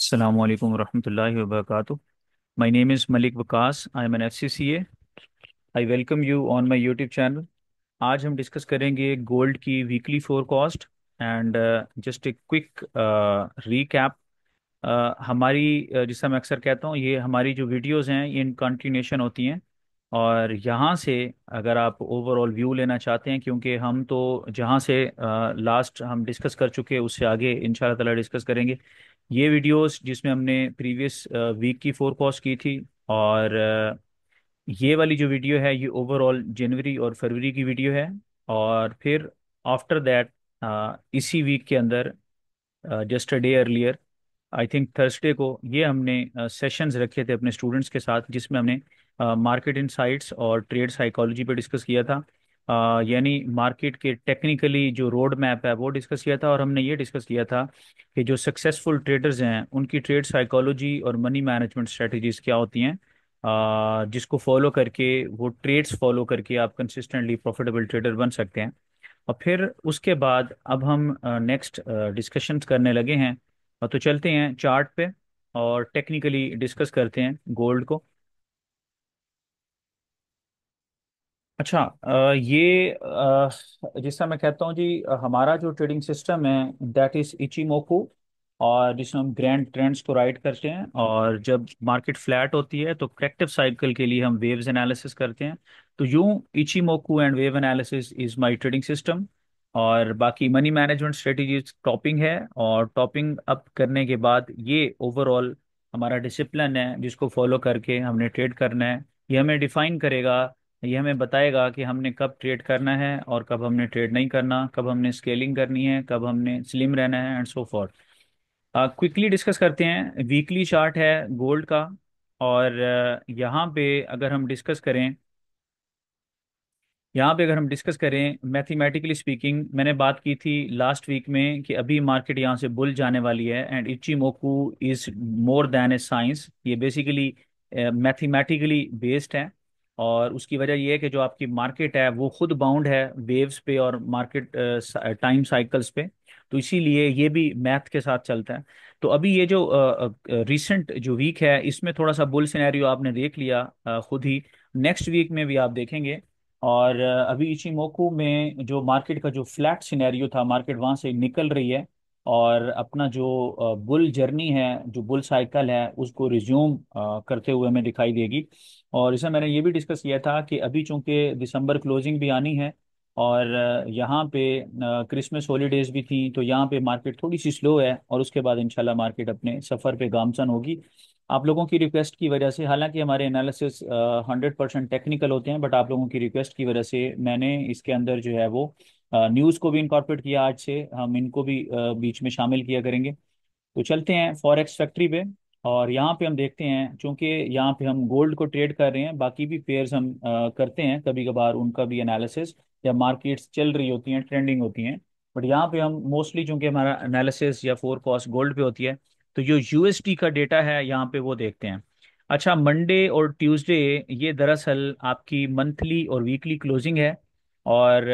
Assalamu alaikum warahmatullahi wabarakatuh. My name is Malik Vikas. I am an FCCA. I welcome you on my YouTube channel. आज हम discuss करेंगे gold की weekly forecast and just a quick recap. हमारी जैसा मैं अक्सर कहता हूँ, ये हमारी जो वीडियोस हैं ये इन कंटिन्यूशन होती हैं। और यहाँ से अगर आप ओवरऑल व्यू लेना चाहते हैं, क्योंकि हम तो जहाँ से लास्ट हम डिस्कस कर चुके हैं उससे आगे इंशाल्लाह ताला डिस्कस करेंगे। ये वीडियोस जिसमें हमने प्रीवियस वीक की फोरकास्ट की थी, और ये वाली जो वीडियो है ये ओवरऑल जनवरी और फरवरी की वीडियो है। और फिर आफ्टर दैट इसी वीक के अंदर just a day earlier, I think Thursday को, ये हमने सेशंस रखे थे अपने स्टूडेंट्स के साथ जिसमें हमने मार्केट इनसाइट्स और ट्रेड साइकोलॉजी पे डिस्कस किया था। यानी मार्केट के टेक्निकली जो रोड मैप है वो डिस्कस किया था, और हमने ये डिस्कस किया था कि जो सक्सेसफुल ट्रेडर्स हैं उनकी ट्रेड साइकोलॉजी और मनी मैनेजमेंट स्ट्रेटजीज क्या होती हैं, जिसको फॉलो करके, वो ट्रेड्स फॉलो करके आप कंसिस्टेंटली प्रॉफिटेबल ट्रेडर बन सकते हैं। और फिर उसके बाद अब हम नेक्स्ट डिस्कशंस करने लगे हैं। तो चलते हैं चार्ट पे और टेक्निकली डिस्कस करते हैं गोल्ड को। अच्छा, ये जैसा मैं कहता हूँ जी, हमारा जो ट्रेडिंग सिस्टम है दैट इज इचिमोकू, और जिसमें हम ग्रैंड ट्रेंड्स को राइट करते हैं, और जब मार्केट फ्लैट होती है तो करेक्टिव साइकिल के लिए हम वेव्स एनालिसिस करते हैं। तो यूं Ichimoku and wave analysis is my trading system. और बाकी मनी मैनेजमेंट स्ट्रेटजीज टॉपिंग है, और टॉपिंग अप करने के बाद ये ओवरऑल हमारा डिसिप्लिन है जिसको फॉलो करके हमने ट्रेड करना है। ये हमें डिफाइन करेगा, ये हमें बताएगा कि हमने कब ट्रेड करना है और कब हमने ट्रेड नहीं करना, कब हमने स्केलिंग करनी है, कब हमने स्लिम रहना है, and so forth. Quickly discuss करते हैं। वीकली चार्ट है गोल्ड का, और यहाँ पे अगर हम डिस्कस करें मैथमेटिकली स्पीकिंग, मैंने बात की थी लास्ट वीक में कि अभी मार्केट यहाँ से बुल जाने वाली है, and Ichimoku is more than A science. ये बेसिकली मैथमेटिकली बेस्ड है, और उसकी वजह ये है कि जो आपकी मार्केट है वो खुद बाउंड है वेव्स पे और मार्केट टाइम साइकिल्स पे। तो इसीलिए ये भी मैथ के साथ चलता है। तो अभी ये जो रिसेंट जो वीक है इसमें थोड़ा सा बुल सिनेरियो आपने देख लिया खुद ही। नेक्स्ट वीक में भी आप देखेंगे। और अभी इचिमोकू में जो मार्केट का जो फ्लैट सिनेरियो था, मार्केट वहां से निकल रही है, और अपना जो बुल जर्नी है, जो बुल साइकिल है, उसको रिज्यूम करते हुए हमें दिखाई देगी। और इसे मैंने ये भी डिस्कस किया था कि अभी चूंकि दिसंबर क्लोजिंग भी आनी है, और यहाँ पे क्रिसमस हॉलीडेज भी थी, तो यहाँ पे मार्केट थोड़ी सी स्लो है, और उसके बाद इंशाल्लाह मार्केट अपने सफ़र पे गामसन होगी। आप लोगों की रिक्वेस्ट की वजह से, हालांकि हमारे एनालिसिस 100% टेक्निकल होते हैं, बट आप लोगों की रिक्वेस्ट की वजह से मैंने इसके अंदर जो है वो न्यूज़ को भी इनकॉर्पोरेट किया। आज से हम इनको भी बीच में शामिल किया करेंगे। तो चलते हैं फॉरेक्स फैक्ट्री पे, और यहाँ पे हम देखते हैं, चूंकि यहाँ पे हम गोल्ड को ट्रेड कर रहे हैं, बाकी भी पेयर्स हम करते हैं कभी कभार उनका भी एनालिसिस, या मार्केट्स चल रही होती हैं, ट्रेंडिंग होती हैं। बट यहाँ पे हम मोस्टली, चूंकि हमारा एनालिसिस या फोरकास्ट गोल्ड पे होती है, तो जो यूएसडी का डेटा है यहाँ पे वो देखते हैं। अच्छा, मंडे और ट्यूसडे ये दरअसल आपकी मंथली और वीकली क्लोजिंग है, और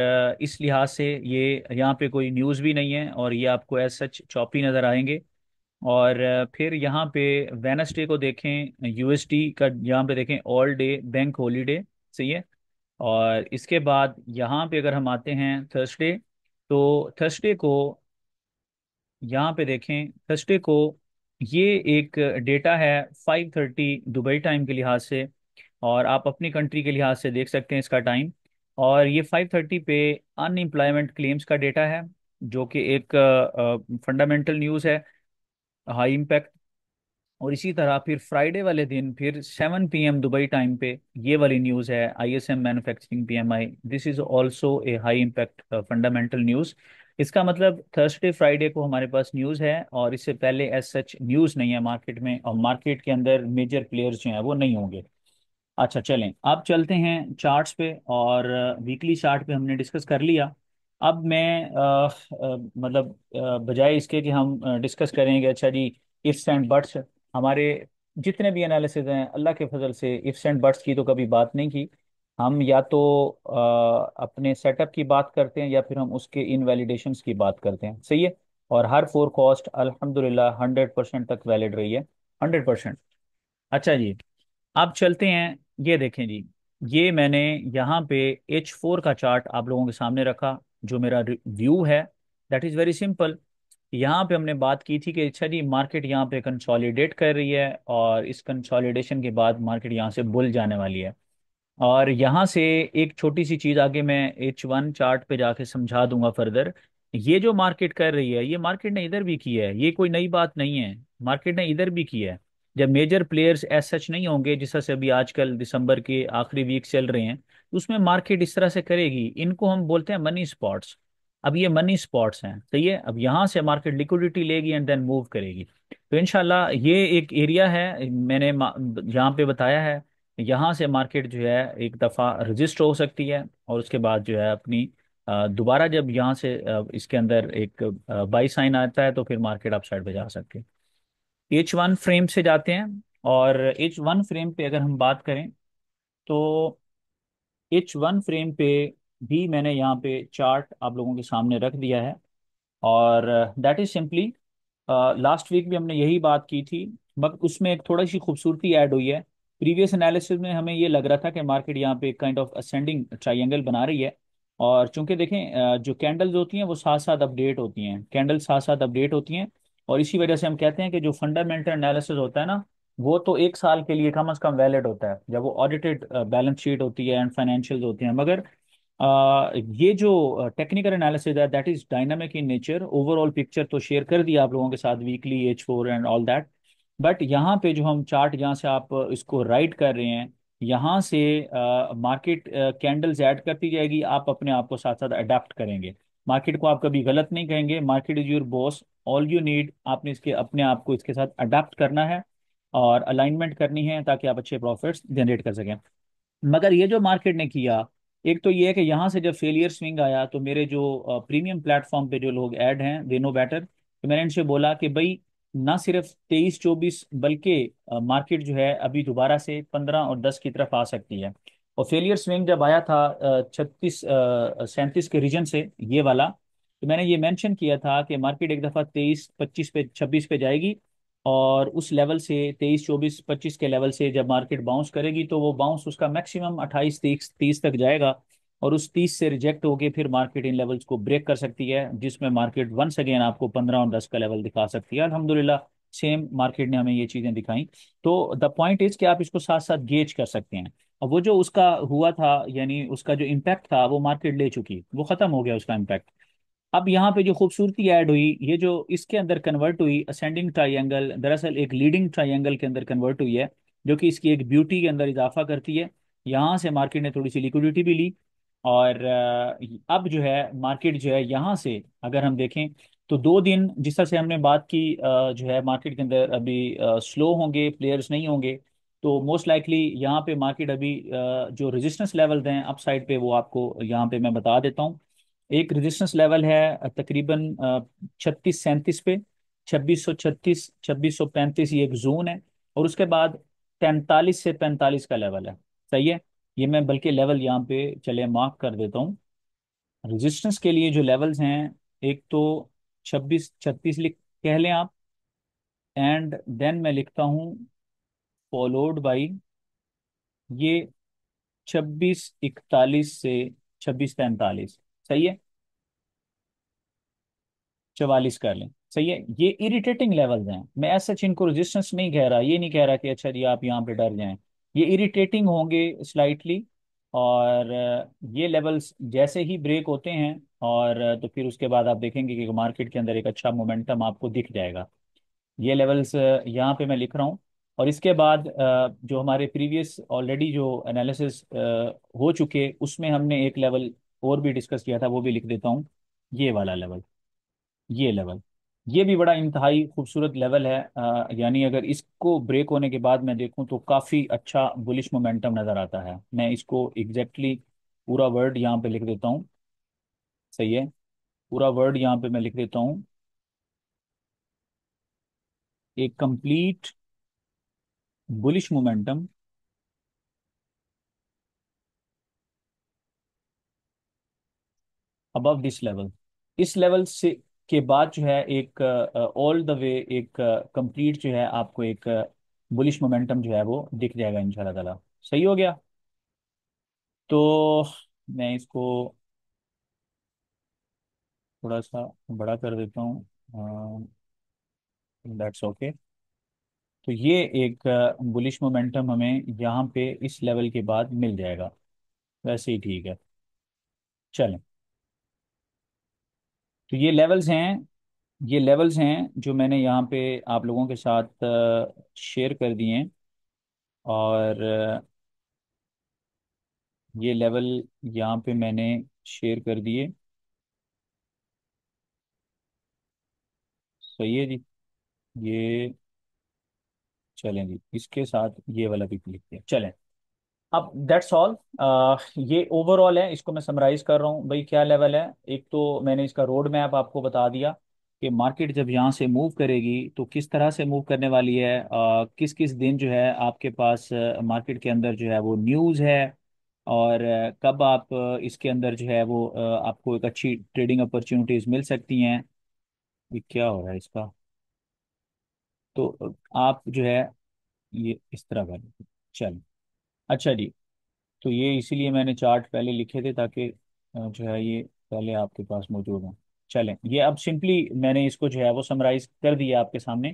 इस लिहाज से ये यहाँ पे कोई न्यूज़ भी नहीं है, और ये आपको एज सच चॉपी नज़र आएंगे। और फिर यहाँ पे वेनसडे को देखें, यूएसडी का यहाँ पे देखें ऑल डे बैंक हॉलीडे, सही है। और इसके बाद यहाँ पे अगर हम आते हैं थर्सडे, तो थर्सडे को यहाँ पे देखें, थर्सडे को ये एक डेटा है 5:30 दुबई टाइम के लिहाज से, और आप अपनी कंट्री के लिहाज से देख सकते हैं इसका टाइम। और ये 5:30 पे अनएम्प्लॉयमेंट क्लेम्स का डेटा है, जो कि एक फंडामेंटल न्यूज़ है, हाई इम्पैक्ट। और इसी तरह फिर फ्राइडे वाले दिन फिर 7 PM दुबई टाइम पे ये वाली न्यूज़ है, ISM manufacturing PMI. This is also a high impact fundamental news. इसका मतलब थर्सडे फ्राइडे को हमारे पास न्यूज़ है, और इससे पहले एज सच न्यूज़ नहीं है मार्केट में, और मार्केट के अंदर मेजर प्लेयर्स जो हैं वो नहीं होंगे। अच्छा, चलें अब चलते हैं चार्ट्स पे, और वीकली चार्ट पे हमने डिस्कस कर लिया। अब मैं मतलब बजाय इसके कि हम डिस्कस करेंगे, अच्छा जी, इफ्स एंड बट्स, हमारे जितने भी एनालिसिस हैं अल्लाह के फजल से इफ्स एंड बट्स की तो कभी बात नहीं की। हम या तो अपने सेटअप की बात करते हैं, या फिर हम उसके इनवैलिडेशंस की बात करते हैं, सही है। और हर फोरकास्ट अल्हम्दुलिल्लाह 100% तक वैलिड रही है, 100%। अच्छा जी, अब चलते हैं। ये देखें जी, ये मैंने यहाँ पे H4 का चार्ट आप लोगों के सामने रखा। जो मेरा व्यू है, दैट इज़ वेरी सिंपल। यहाँ पे हमने बात की थी कि अच्छा जी, मार्केट यहाँ पे कंसोलिडेट कर रही है, और इस कंसोलिडेशन के बाद मार्केट यहाँ से बुल जाने वाली है। और यहाँ से एक छोटी सी चीज़ आगे मैं H1 चार्ट पे जाके समझा दूंगा फर्दर। ये जो मार्केट कर रही है, ये मार्केट ने इधर भी की है, ये कोई नई बात नहीं है। मार्केट ने इधर भी की है। जब मेजर प्लेयर्स एज सच नहीं होंगे, जिस तरह से अभी आजकल दिसंबर के आखिरी वीक चल रहे हैं, तो उसमें मार्केट इस तरह से करेगी। इनको हम बोलते हैं मनी स्पॉट्स। अब ये मनी स्पॉट्स हैं, सही है। अब यहाँ से मार्केट लिक्विडिटी लेगी एंड देन मूव करेगी। तो इनशाला ये एक एरिया है, मैंने यहाँ पे बताया है। यहाँ से मार्केट जो है एक दफ़ा रजिस्ट हो सकती है, और उसके बाद जो है अपनी दोबारा जब यहाँ से इसके अंदर एक बाई साइन आता है, तो फिर मार्केट अप साइड पे जा सकती है। H1 फ्रेम से जाते हैं। और H1 फ्रेम पे अगर हम बात करें, तो H1 फ्रेम पे भी मैंने यहाँ पे चार्ट आप लोगों के सामने रख दिया है। और that is simply, last week भी हमने यही बात की थी, मगर उसमें एक थोड़ी सी खूबसूरती ऐड हुई है। प्रीवियस एनालिसिस में हमें ये लग रहा था कि मार्केट यहाँ पे एक काइंड ऑफ असेंडिंग ट्रायंगल बना रही है। और चूंकि देखें, जो कैंडल्स होती हैं वो साथ साथ अपडेट होती हैं, कैंडल साथ साथ अपडेट होती हैं। और इसी वजह से हम कहते हैं कि जो फंडामेंटल एनालिसिस होता है ना, वो तो एक साल के लिए कम से कम वैलिड होता है, जब वो ऑडिटेड बैलेंस शीट होती है एंड फाइनेंशियल होते हैं। मगर ये जो टेक्निकल एनालिसिस है, that is dynamic in nature. Overall picture तो शेयर कर दिया आप लोगों के साथ, weekly H4 and all that. But यहाँ पे जो हम चार्ट, जहाँ से आप इसको राइट कर रहे हैं, यहाँ से मार्केट कैंडल्स ऐड करती जाएगी, आप अपने आप को साथ साथ अडेप्ट करेंगे। मार्केट को आप कभी गलत नहीं कहेंगे, market is your boss. All you need, आपने इसके अपने आप को इसके साथ अडेप्ट करना है और अलाइनमेंट करनी है, ताकि आप अच्छे प्रॉफिट्स जनरेट कर सकें। मगर ये जो मार्केट ने किया, एक तो ये है कि यहाँ से जब फेलियर स्विंग आया, तो मेरे जो प्रीमियम प्लेटफॉर्म पे जो लोग ऐड हैं, दे नो बेटर, तो मैंने इनसे बोला कि भाई, ना सिर्फ 23-24, बल्कि मार्केट जो है अभी दोबारा से 15 और 10 की तरफ आ सकती है। और फेलियर स्विंग जब आया था 36-37 के रीजन से, ये वाला, तो मैंने ये मेंशन किया था कि मार्केट एक दफ़ा 23-25 पे, 26 पे जाएगी। और उस लेवल से 23-24-25 के लेवल से जब मार्केट बाउंस करेगी, तो वो बाउंस उसका मैक्सिमम 28-30 तक जाएगा। और उस 30 से रिजेक्ट होके फिर मार्केट इन लेवल्स को ब्रेक कर सकती है, जिसमें मार्केट वंस अगेन आपको 15 और 10 का लेवल दिखा सकती है। अल्हम्दुलिल्लाह, सेम मार्केट ने हमें ये चीज़ें दिखाई। तो द पॉइंट इज कि आप इसको साथ साथ गेज कर सकते हैं। और वो जो उसका हुआ था, यानी उसका जो इम्पैक्ट था, वो मार्केट ले चुकी, वो खत्म हो गया उसका इम्पैक्ट। अब यहाँ पे जो खूबसूरती ऐड हुई, ये जो इसके अंदर कन्वर्ट हुई, असेंडिंग ट्रायंगल दरअसल एक लीडिंग ट्रायंगल के अंदर कन्वर्ट हुई है, जो कि इसकी एक ब्यूटी के अंदर इजाफा करती है। यहाँ से मार्केट ने थोड़ी सी लिक्विडिटी भी ली। और अब जो है मार्केट जो है यहाँ से, अगर हम देखें, तो 2 दिन जिस तरह से हमने बात की, जो है मार्केट के अंदर अभी स्लो होंगे, प्लेयर्स नहीं होंगे। तो मोस्ट लाइकली यहाँ पे मार्केट अभी जो रेजिस्टेंस लेवल्स हैं अप साइड पे, वो आपको यहाँ पे मैं बता देता हूँ। एक रेजिस्टेंस लेवल है तकरीबन 36-37 पे, 2636, 2635, ये एक जोन है। और उसके बाद 43 से 45 का लेवल है। सही है। ये मैं बल्कि लेवल यहाँ पे चले मार्क कर देता हूँ। रेजिस्टेंस के लिए जो लेवल्स हैं, एक तो 26-36 लिख कह लें आप, एंड देन मैं लिखता हूँ फॉलोड बाई ये 2641 से 2645। सही है। 44 कर लें, सही है। ये इरिटेटिंग लेवल्स हैं, मैं ऐसा इनको रेजिस्टेंस नहीं कह रहा, ये नहीं कह रहा कि अच्छा जी आप यहाँ पे डर जाएं। ये इरिटेटिंग होंगे स्लाइटली। और ये लेवल्स जैसे ही ब्रेक होते हैं, और तो फिर उसके बाद आप देखेंगे कि मार्केट के अंदर एक अच्छा मोमेंटम आपको दिख जाएगा। ये लेवल्स यहाँ पे मैं लिख रहा हूँ। और इसके बाद जो हमारे प्रीवियस ऑलरेडी जो एनालिसिस हो चुके, उसमें हमने एक लेवल और भी डिस्कस किया था, वो भी लिख देता हूँ। ये वाला लेवल, ये लेवल, ये भी बड़ा इंतहाई खूबसूरत लेवल है। यानी अगर इसको ब्रेक होने के बाद मैं देखूं, तो काफ़ी अच्छा बुलिश मोमेंटम नज़र आता है। मैं इसको एग्जैक्टली पूरा वर्ड यहाँ पे लिख देता हूँ। सही है। पूरा वर्ड यहाँ पे मैं लिख देता हूँ, एक complete bullish momentum above this level. इस लेवल से के बाद जो है एक ऑल द वे एक कंप्लीट जो है आपको एक बुलिश मोमेंटम जो है वो दिख जाएगा इंशाल्लाह ताला। सही हो गया। तो मैं इसको थोड़ा सा बड़ा कर देता हूँ। That's okay. तो ये एक बुलिश मोमेंटम हमें यहाँ पे इस लेवल के बाद मिल जाएगा। वैसे ही ठीक है। चलें। तो ये लेवल्स हैं जो मैंने यहाँ पे आप लोगों के साथ शेयर कर दिए हैं। और ये लेवल यहाँ पे मैंने शेयर कर दिए। सही है जी। ये चलें जी, इसके साथ ये वाला भी लिखते हैं। चलें। अब दैट्स ऑल। ये ओवरऑल है, इसको मैं समराइज कर रहा हूँ भाई। क्या लेवल है? एक तो मैंने इसका रोड मैप आपको बता दिया कि मार्केट जब यहाँ से मूव करेगी तो किस तरह से मूव करने वाली है। किस किस दिन जो है आपके पास मार्केट के अंदर जो है वो न्यूज़ है। और कब आप इसके अंदर जो है वो आपको एक अच्छी ट्रेडिंग अपॉर्चुनिटीज मिल सकती हैं। ये क्या हो रहा है इसका? तो आप जो है ये इस तरह कर। चल। अच्छा जी। तो ये इसीलिए मैंने चार्ट पहले लिखे थे ताकि जो है ये पहले आपके पास मौजूद हो। चलें, ये अब सिंपली मैंने इसको जो है वो समराइज कर दिया आपके सामने।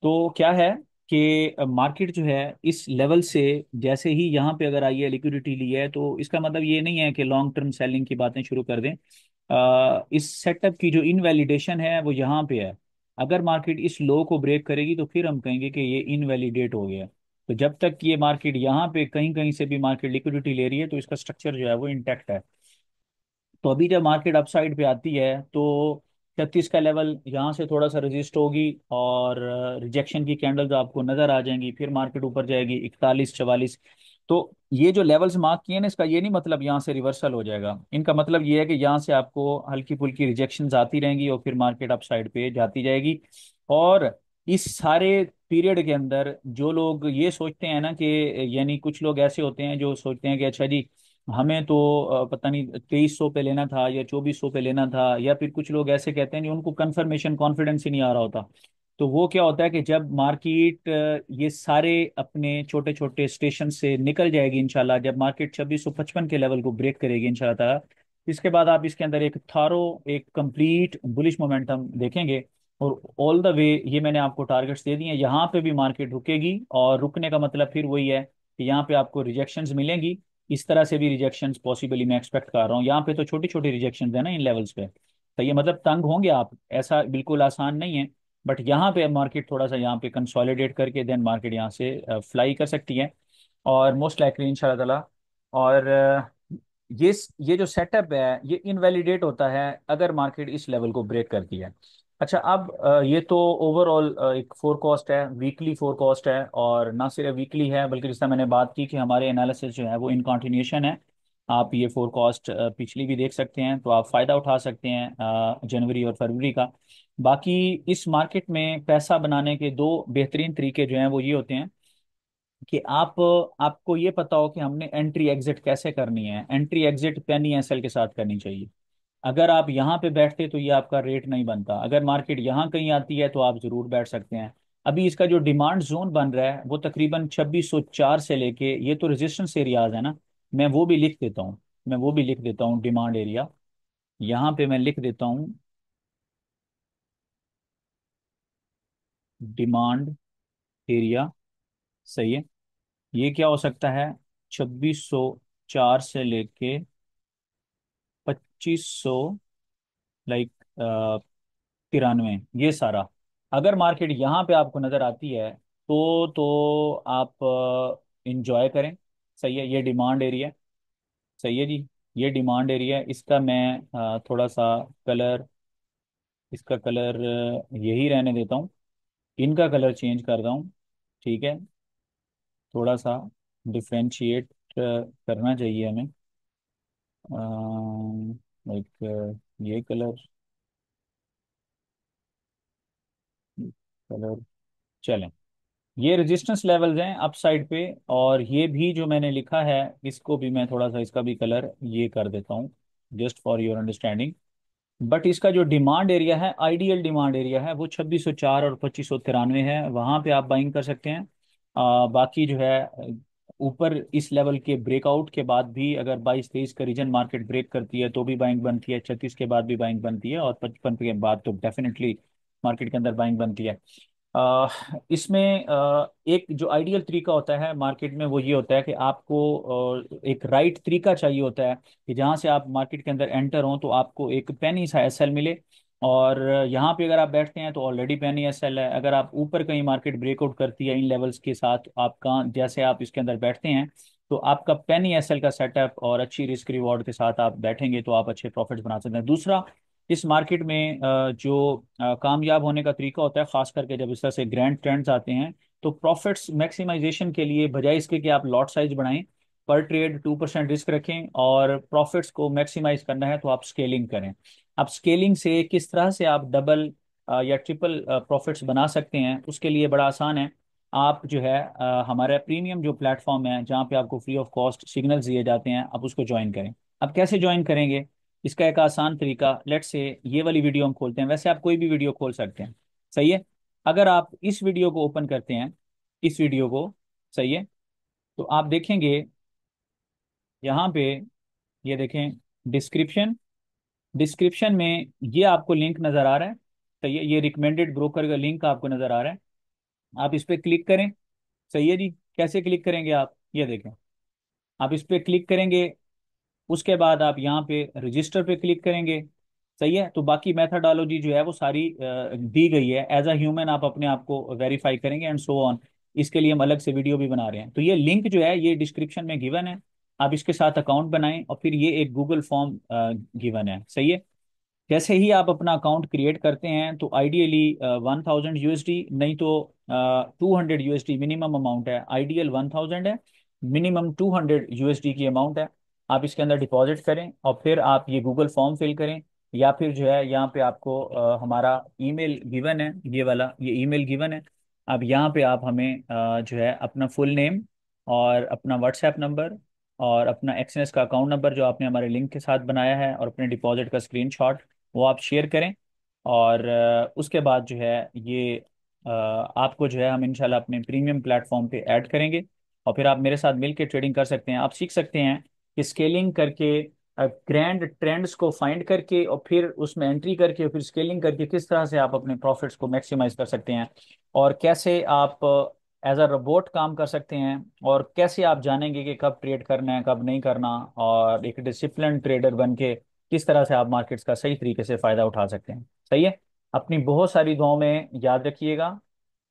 तो क्या है कि मार्केट जो है इस लेवल से जैसे ही यहाँ पे अगर आई है, लिक्विडिटी ली है, तो इसका मतलब ये नहीं है कि लॉन्ग टर्म सेलिंग की बातें शुरू कर दें। इस सेटअप की जो इनवैलिडेशन है वो यहाँ पे है। अगर मार्केट इस लो को ब्रेक करेगी तो फिर हम कहेंगे कि ये इनवैलिडेट हो गया। तो जब तक ये मार्केट यहाँ पे कहीं कहीं से भी मार्केट लिक्विडिटी ले रही है तो इसका स्ट्रक्चर जो है वो इंटैक्ट है। तो अभी जब मार्केट अपसाइड पे आती है तो 36 का लेवल यहाँ से थोड़ा सा रेजिस्ट होगी और रिजेक्शन की कैंडल्स आपको नजर आ जाएंगी। फिर मार्केट ऊपर जाएगी 41 44। तो ये जो लेवल्स मार्क किए ना, इसका ये नहीं मतलब यहाँ से रिवर्सल हो जाएगा। इनका मतलब ये है कि यहाँ से आपको हल्की फुल्की रिजेक्शंस आती रहेंगी और फिर मार्केट अपसाइड पे जाती जाएगी। और इस सारे पीरियड के अंदर जो लोग ये सोचते हैं ना कि, यानी कुछ लोग ऐसे होते हैं जो सोचते हैं कि अच्छा जी हमें तो पता नहीं 2300 पे लेना था या 2400 पे लेना था, या फिर कुछ लोग ऐसे कहते हैं कि उनको कंफर्मेशन कॉन्फिडेंस ही नहीं आ रहा होता। तो वो क्या होता है कि जब मार्केट ये सारे अपने छोटे छोटे स्टेशन से निकल जाएगी इंशाल्लाह, जब मार्केट 2655 के लेवल को ब्रेक करेगी इंशाल्लाह ताला, इसके बाद आप इसके अंदर एक थारो एक कंप्लीट बुलिश मोमेंटम देखेंगे। और ऑल द वे ये मैंने आपको टारगेट्स दे दिए हैं। यहाँ पे भी मार्केट रुकेगी और रुकने का मतलब फिर वही है कि यहाँ पे आपको रिजेक्शंस मिलेंगी। इस तरह से भी रिजेक्शंस पॉसिबली मैं एक्सपेक्ट कर रहा हूँ। यहाँ पे तो छोटी छोटी रिजेक्शंस है ना इन लेवल्स पे। तो ये मतलब तंग होंगे आप, ऐसा बिल्कुल आसान नहीं है। बट यहाँ पे मार्केट थोड़ा सा यहाँ पे कंसोलिडेट करके देन मार्केट यहाँ से फ्लाई कर सकती है। और मोस्ट लाइकली इंशाल्लाह ताला। और ये जो सेटअप है ये इनवैलिडेट होता है अगर मार्केट इस लेवल को ब्रेक करती है। अच्छा, अब ये तो ओवरऑल एक फोरकास्ट है, वीकली फोरकास्ट है। और ना सिर्फ वीकली है बल्कि जिस तरह मैंने बात की कि हमारे एनालिसिस जो है वो इन कंटिन्यूशन है। आप ये फोरकास्ट पिछली भी देख सकते हैं, तो आप फ़ायदा उठा सकते हैं जनवरी और फरवरी का। बाकी इस मार्केट में पैसा बनाने के दो बेहतरीन तरीके जो हैं वो ये होते हैं कि आपको ये पता हो कि हमने एंट्री एग्जिट कैसे करनी है। एंट्री एग्जिट पेनी एसएल के साथ करनी चाहिए। अगर आप यहाँ पे बैठते तो ये आपका रेट नहीं बनता। अगर मार्केट यहाँ कहीं आती है तो आप जरूर बैठ सकते हैं। अभी इसका जो डिमांड जोन बन रहा है वो तकरीबन 2604 से लेके, ये तो रेजिस्टेंस एरियाज है ना, मैं वो भी लिख देता हूँ। मैं वो भी लिख देता हूँ डिमांड एरिया। यहाँ पे मैं लिख देता हूँ डिमांड एरिया। सही है। ये क्या हो सकता है? 2604 से लेके 2500, लाइक 93, ये सारा। अगर मार्केट यहाँ पे आपको नजर आती है तो आप इंजॉय करें। सही है, ये डिमांड एरिया। सही है जी। ये डिमांड एरिया, इसका मैं थोड़ा सा कलर, इसका कलर यही रहने देता हूँ। इनका कलर चेंज कर रहा हूँ। ठीक है। थोड़ा सा डिफ्रेंशिएट करना चाहिए हमें। लाइक ये कलर, कलर। चलें। ये रेजिस्टेंस लेवल्स हैं अप साइड पे। और ये भी जो मैंने लिखा है इसको भी मैं थोड़ा सा, इसका भी कलर ये कर देता हूँ just for your understanding. But इसका जो डिमांड एरिया है, आइडियल डिमांड एरिया है, वो 2604 और 2593 है, वहां पे आप बाइंग कर सकते हैं। बाकी जो है ऊपर इस लेवल के ब्रेकआउट के बाद भी अगर 22-23 का रीजन मार्केट ब्रेक करती है तो भी बाइंग बनती है, 36 के बाद भी बाइंग बनती है, और 55 के बाद तो डेफिनेटली मार्केट के अंदर बाइंग बनती है। इसमें एक जो आइडियल तरीका होता है मार्केट में वो ये होता है कि आपको एक राइट तरीका चाहिए होता है कि जहाँ से आप मार्केट के अंदर एंटर हों तो आपको एक पेनी सा एसएल मिले। और यहाँ पे अगर आप बैठते हैं तो ऑलरेडी पेनी एसएल है। अगर आप ऊपर कहीं मार्केट ब्रेकआउट करती है इन लेवल्स के साथ, आपका जैसे आप इसके अंदर बैठते हैं तो आपका पेनी एसएल का सेटअप और अच्छी रिस्क रिवॉर्ड के साथ आप बैठेंगे तो आप अच्छे प्रॉफिट्स बना सकते हैं। दूसरा, इस मार्केट में जो कामयाब होने का तरीका होता है, खास करके जब इस तरह से ग्रैंड ट्रेंड्स आते हैं, तो प्रॉफिट्स मैक्सिमाइजेशन के लिए बजाय इसके कि आप लॉट साइज बढ़ाएं, पर ट्रेड 2% रिस्क रखें और प्रॉफिट्स को मैक्सिमाइज करना है तो आप स्केलिंग करें। आप स्केलिंग से किस तरह से आप डबल या ट्रिपल प्रॉफिट्स बना सकते हैं, उसके लिए बड़ा आसान है। आप जो है हमारा प्रीमियम जो प्लेटफॉर्म है जहाँ पे आपको फ्री ऑफ कॉस्ट सिग्नल्स दिए जाते हैं, आप उसको ज्वाइन करें। अब कैसे ज्वाइन करेंगे, इसका एक आसान तरीका, लेट्स से ये वाली वीडियो हम खोलते हैं, वैसे आप कोई भी वीडियो खोल सकते हैं, सही है। अगर आप इस वीडियो को ओपन करते हैं, इस वीडियो को, सही है, तो आप देखेंगे यहाँ पे, ये देखें डिस्क्रिप्शन, डिस्क्रिप्शन में ये आपको लिंक नज़र आ रहा है, सही है, ये रिकमेंडेड ब्रोकर का लिंक आपको नज़र आ रहा है। आप इस पर क्लिक करें, सही है जी। कैसे क्लिक करेंगे आप, ये देखें, आप इस पर क्लिक करेंगे, उसके बाद आप यहाँ पे रजिस्टर पे क्लिक करेंगे, सही है। तो बाकी मेथडोलॉजी जो है वो सारी दी गई है, एज अ ह्यूमन आप अपने आप को वेरीफाई करेंगे एंड सो ऑन। इसके लिए हम अलग से वीडियो भी बना रहे हैं, तो ये लिंक जो है ये डिस्क्रिप्शन में गिवन है। आप इसके साथ अकाउंट बनाएं और फिर ये एक गूगल फॉर्म गिवन है, सही है। जैसे ही आप अपना अकाउंट क्रिएट करते हैं तो आइडियली 1000 USD, नहीं तो 200 USD मिनिमम अमाउंट है, आइडियल 1000 है, मिनिमम 200 USD की अमाउंट है। आप इसके अंदर डिपॉजिट करें और फिर आप ये गूगल फॉर्म फिल करें, या फिर जो है यहाँ पे आपको हमारा ईमेल गिवन है, ये वाला ये ईमेल गिवन है। अब यहाँ पे आप हमें जो है अपना फुल नेम और अपना व्हाट्सएप नंबर और अपना एक्सएनएस का अकाउंट नंबर जो आपने हमारे लिंक के साथ बनाया है और अपने डिपॉजिट का स्क्रीनशॉट वो आप शेयर करें। और उसके बाद जो है ये आपको जो है हम इंशाल्लाह अपने प्रीमियम प्लेटफॉर्म पे ऐड करेंगे। और फिर आप मेरे साथ मिलकर ट्रेडिंग कर सकते हैं, आप सीख सकते हैं कि स्केलिंग करके, ग्रैंड ट्रेंड्स को फाइंड करके और फिर उसमें एंट्री करके और फिर स्केलिंग करके किस तरह से आप अपने प्रॉफिट्स को मैक्सिमाइज कर सकते हैं, और कैसे आप एज अ रोबोट काम कर सकते हैं, और कैसे आप जानेंगे कि कब ट्रेड करना है कब नहीं करना, और एक डिसिप्लिन ट्रेडर बन के किस तरह से आप मार्केट्स का सही तरीके से फ़ायदा उठा सकते हैं, सही है। अपनी बहुत सारी दुआओं में याद रखिएगा,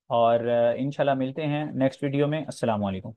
और इंशाल्लाह मिलते हैं नेक्स्ट वीडियो में। अस्सलाम वालेकुम।